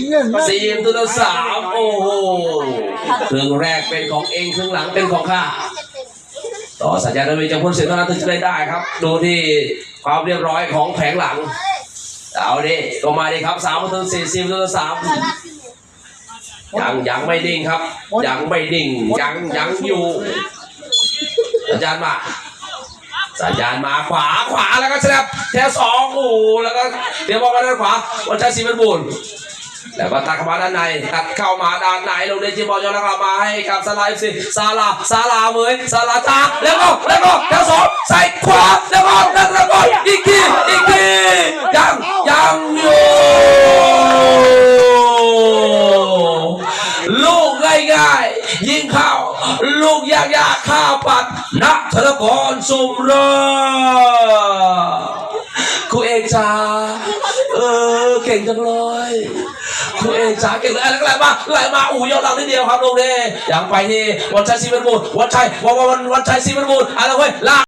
4-3โอ้โหครึ่งแรกเป็นของเองครึ่งหลังเป็นของข้าต่อสัญญาณโดยจะพ้นเสียงเท่านั้นถึงจะได้ครับดูที่ความเรียบร้อยของแผงหลังเอาดิก็มาดิครับ3-4 ยังไม่ดิ่งครับยังไม่ดิ่งยังอยู่สัญญาณมาขวาแล้วก็แฉลบแถว2โอ้แล้วก็เดี๋ยวบอกกันด้านขวาวันชัยศรีบรรบูรณ์แล้วก็ตัดเข้ามาด้านในตัดเข้ามาด้านในลงในจีบอลย้อนหลังมาให้กับซาลาเอฟซีซาลาเมยซาลาจ้าแล้วก็แถว2ใส่ขวาแล้วก็อีกทียังอยู่ลูกง่ายๆยิงเข้าลูกยากๆข้าปัดนักธนกรสุมเริศครูเอกจ้าเก่งจังเลยครูเอกจ้าเก่งเลยอะไรไหลมาอู้ยอดหลังนิดเดียวครับลงเด้ยังไปที่วันชัยศรีบรรบูรณ์วันชัยศรีบรรบูรณ์อะไรเว้ยลาก